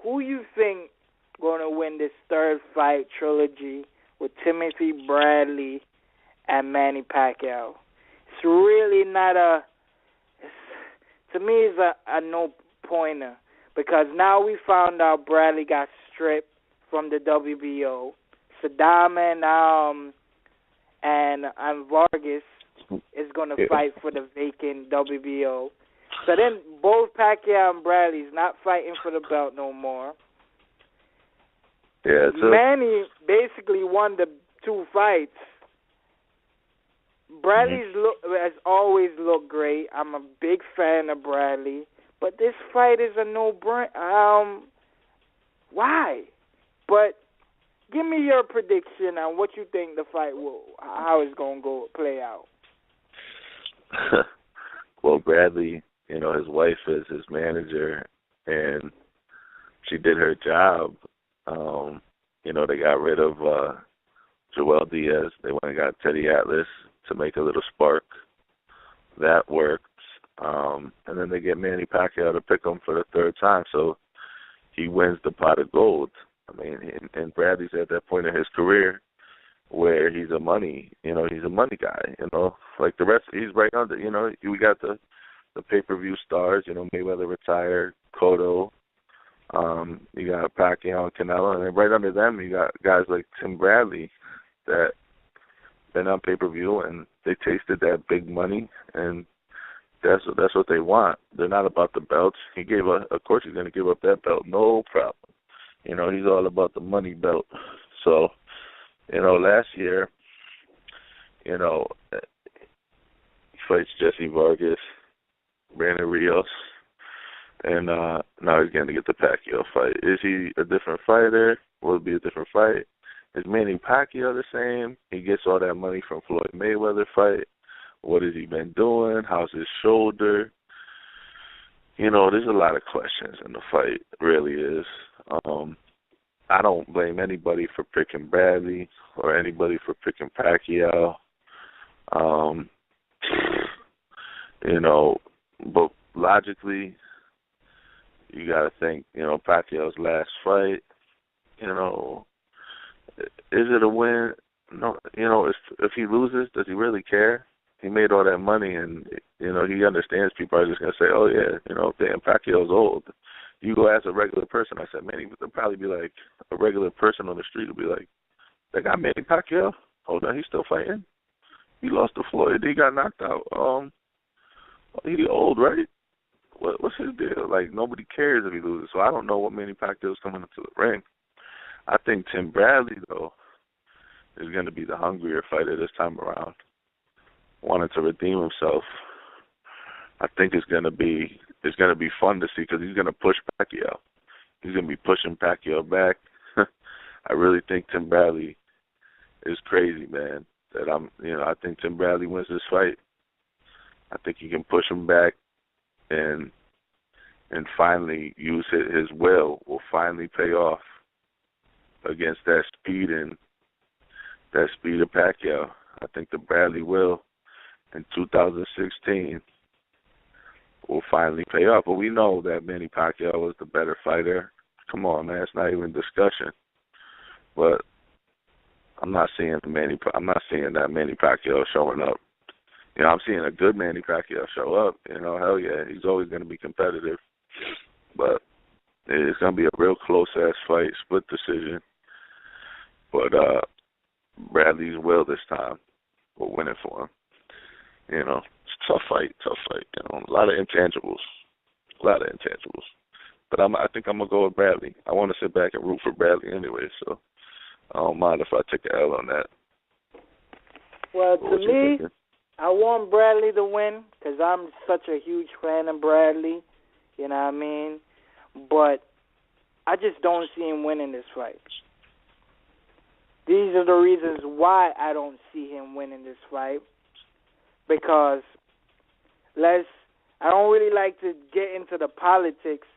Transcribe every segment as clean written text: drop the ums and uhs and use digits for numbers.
who you think going to win this third fight trilogy with Timothy Bradley and Manny Pacquiao? It's really not to me, it's a no-pointer because now we found out Bradley got stripped from the WBO. Saddam and Vargas is going to fight for the vacant WBO. So then both Pacquiao and Bradley's not fighting for the belt no more. Yeah, Manny basically won the two fights. Bradley's has always looked great. I'm a big fan of Bradley, but this fight is a no-brainer. Why? But give me your prediction on what you think the fight how it's gonna play out. Well, Bradley, his wife is his manager, and she did her job. They got rid of Joel Diaz. They went and got Teddy Atlas to make a little spark. That works. And then they get Manny Pacquiao to pick him for the third time, so he wins the pot of gold. I mean, and Bradley's at that point in his career where he's a money guy, like the rest, he's right under, we got the pay-per-view stars, Mayweather retired, Cotto, you got Pacquiao and Canelo, and then right under them you got guys like Tim Bradley that been on pay-per-view and they tasted that big money, and that's what they want. They're not about the belts. Of course he's going to give up that belt, no problem. He's all about the money belt. So, last year, he fights Jesse Vargas, Brandon Rios, and now he's going to get the Pacquiao fight. Is he a different fighter? Will it be a different fight? Is Manny Pacquiao the same? He gets all that money from Floyd Mayweather fight. What has he been doing? How's his shoulder? There's a lot of questions in the fight. It really is. I don't blame anybody for picking Bradley or anybody for picking Pacquiao. But logically, you got to think, Pacquiao's last fight, is it a win? No, if he loses, does he really care? He made all that money, and, he understands people are just going to say, oh, yeah, damn, Pacquiao's old. You go ask a regular person, I said, man, he would probably be like, a regular person on the street would be like, that guy Manny Pacquiao? Hold on, he's still fighting? He lost to Floyd. He got knocked out. He old, right? What's his deal? Like, nobody cares if he loses. So I don't know what Manny Pacquiao's coming into the ring. I think Tim Bradley, though, is going to be the hungrier fighter this time around, wanting to redeem himself. I think it's going to be fun to see because he's going to push Pacquiao. He's going to be pushing Pacquiao back. I really think Tim Bradley is crazy, man. I think Tim Bradley wins this fight. I think he can push him back and finally use his will finally pay off against that speed of Pacquiao. I think the Bradley will in 2016 will finally pay off. But we know that Manny Pacquiao was the better fighter. Come on, man, it's not even discussion. But I'm not seeing that Manny Pacquiao showing up. I'm seeing a good Manny Pacquiao show up. Hell yeah, he's always going to be competitive. But it's going to be a real close-ass fight, split decision. But Bradley's will this time will win it for him. It's a tough fight. A lot of intangibles. But I think I'm going to go with Bradley. I want to sit back and root for Bradley anyway, so I don't mind if I take an L on that. Well, to me, I want Bradley to win because I'm such a huge fan of Bradley. You know what I mean? But I just don't see him winning this fight. These are the reasons why I don't see him winning this fight. Because I don't really like to get into the politics,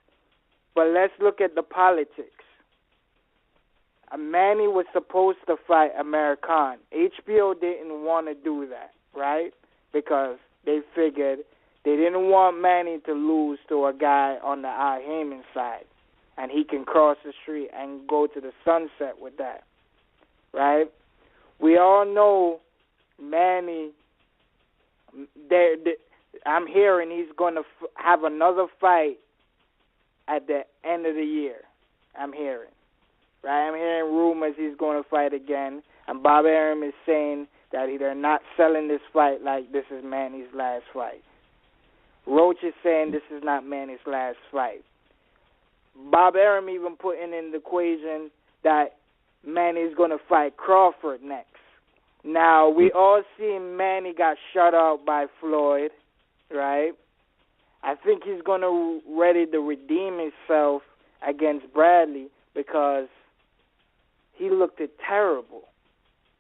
but let's look at the politics. Manny was supposed to fight American. HBO didn't want to do that, right? Because they figured they didn't want Manny to lose to a guy on the Al Heyman side. and he can cross the street and go to the sunset with that, right? We all know Manny. I'm hearing he's going to have another fight at the end of the year. I'm hearing, right? I'm hearing rumors he's going to fight again, and Bob Arum is saying that they're not selling this fight like this is Manny's last fight. Roach is saying this is not Manny's last fight. Bob Arum even putting in the equation that Manny's going to fight Crawford next. Now, we all seen Manny got shut out by Floyd, right? I think he's going to ready to redeem himself against Bradley because he looked it terrible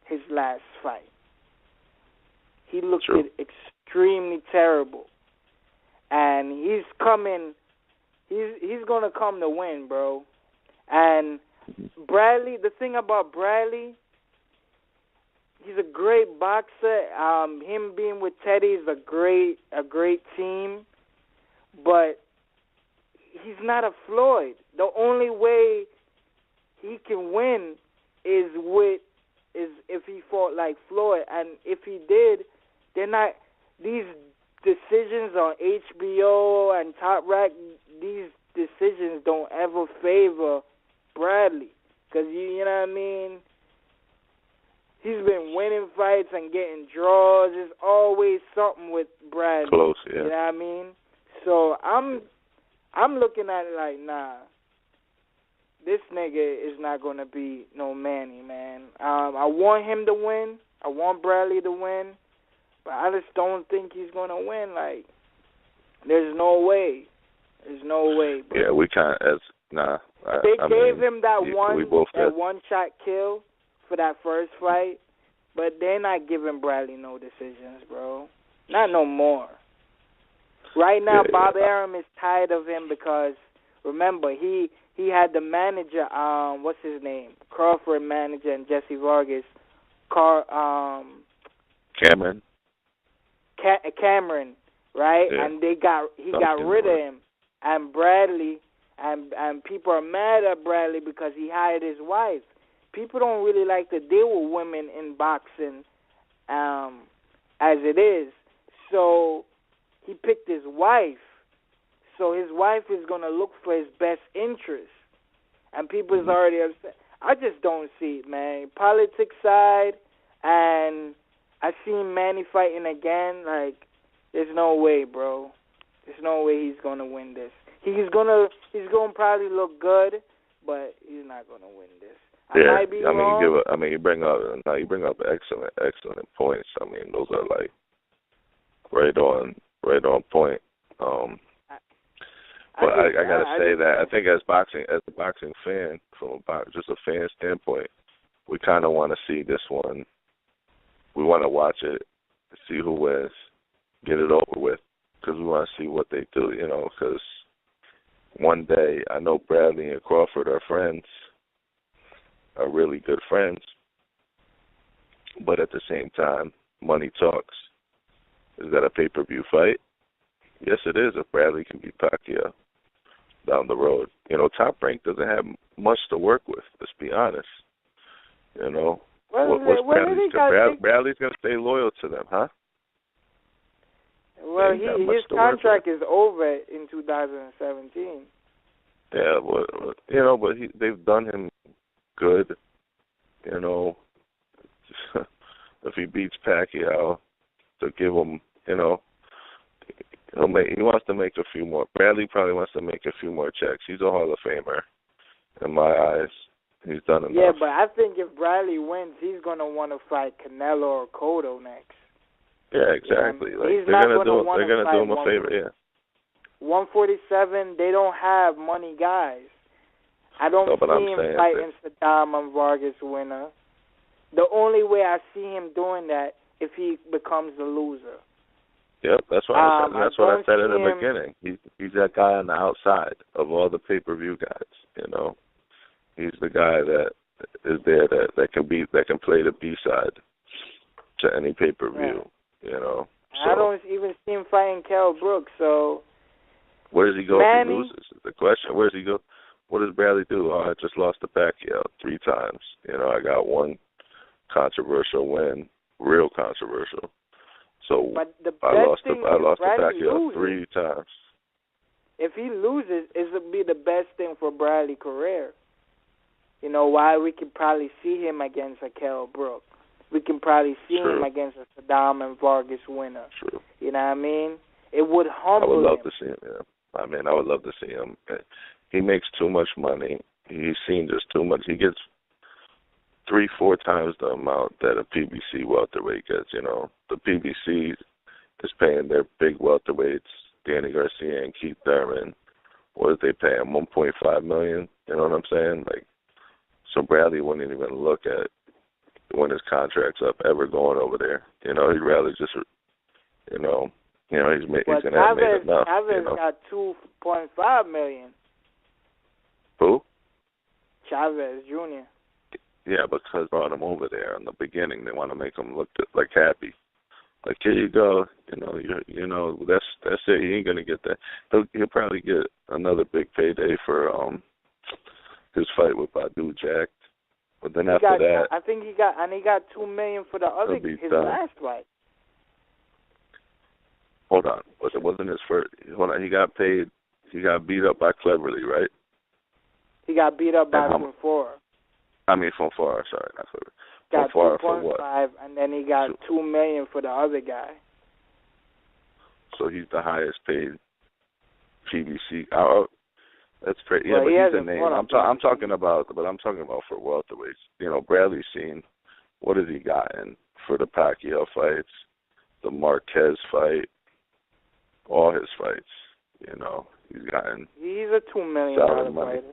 his last fight. He looked it extremely terrible. And he's coming, he's going to come to win, bro. And Bradley, the thing about Bradley, he's a great boxer. Him being with Teddy is a great team, but he's not a Floyd. The only way he can win is if he fought like Floyd, and if he did, they're not these decisions on HBO and Top Rack. These decisions don't ever favor Bradley, because you know what I mean. He's been winning fights and getting draws. There's always something with Bradley. Close, yeah. You know what I mean? So I'm looking at it like, nah, this nigga is not going to be no Manny, man. I want him to win. I want Bradley to win. But I just don't think he's going to win. Like, there's no way. There's no way. Bro. Yeah, we can't. They gave him that one shot kill for that first fight, but they're not giving Bradley no decisions, bro. Not no more. Right now, Bob Arum is tired of him because, remember, he had the manager, what's his name? Crawford manager and Jesse Vargas. Cameron. Cameron, right? Yeah. And he got rid of him. And Bradley, and people are mad at Bradley because he hired his wife. People don't really like to deal with women in boxing as it is. So he picked his wife. So his wife is going to look for his best interest. And people is already upset. I just don't see it, man. Politics side, and I seen Manny fighting again. Like, there's no way, bro. There's no way he's going to win this. He's gonna probably look good, but he's not going to win this. Yeah, you bring up excellent points. I mean, those are like right on point. But I gotta say that I think as a boxing fan, from just a fan standpoint, we kind of want to see this one. We want to watch it, see who wins, get it over with, because we want to see what they do. You know, because one day I know Bradley and Crawford are friends. Are really good friends, but at the same time, money talks. Is that a pay-per-view fight? Yes, it is. If Bradley can beat Pacquiao down the road, you know, Top Rank doesn't have much to work with. Let's be honest. You know, Bradley's going to stay loyal to them, huh? Well, his contract is over in 2017. Yeah, but you know, they've done him good, you know. If he beats Pacquiao, to give him, you know, he wants to make a few more. Bradley probably wants to make a few more checks. He's a Hall of Famer, in my eyes. He's done enough. Yeah, but I think if Bradley wins, he's gonna want to fight Canelo or Cotto next. Yeah, exactly. Like, they're gonna do him a favor. Yeah. 147, they don't have money guys. I don't see him fighting Saddam and Vargas winner. The only way I see him doing that if he becomes the loser. Yep, that's what I said. That's what I said in the beginning. He's that guy on the outside of all the pay-per-view guys. You know, he's the guy that is there that can play the B-side to any pay-per-view. Yeah. You know, so, I don't even see him fighting Kell Brooks. So where does he go if he loses? Is the question. Where does he go? what does Bradley do? Oh, I just lost to Pacquiao 3 times. I got one controversial win, real controversial. So but the best I lost thing to Pacquiao loses, 3 times. if he loses, it would be the best thing for Bradley's career. Why we can probably see him against a Kell Brook. We can probably see True. him against a Saddam and Vargas winner. True. You know what I mean? It would humble him. I would love to see him, yeah. I would love to see him. He makes too much money. He's seen just too much. He gets 3-4 times the amount that a PBC welterweight gets, The PBC is paying their big welterweights, Danny Garcia and Keith Thurman. What did they pay him? $1.5 million? You know what I'm saying? So Bradley wouldn't even look at when his contract's up ever going over there. He'd rather just, he's going to have made enough. Chavez got $2.5 million. Who? Chavez Jr. Yeah, because brought him over there in the beginning. They want to make him look happy. Here you go. That's it. He ain't gonna get that. He'll probably get another big payday for his fight with Badu Jack. But then after that, I think he got $2 million for his last fight. Hold on, but it wasn't his first. Hold on, he got paid. He got beat up by Cleverly, right? He got beat up by Fonfara. Fonfara. Sorry, not Cleverly. Got Fonfara for what? 2.5, and then he got $2 million for the other guy. So he's the highest paid PBC. That's crazy. Well, yeah, but he's a name. I'm talking about for welterweights. Bradley's seen. What has he gotten for the Pacquiao fights, the Marquez fight, all his fights? He's gotten. He's a $2 million fighter.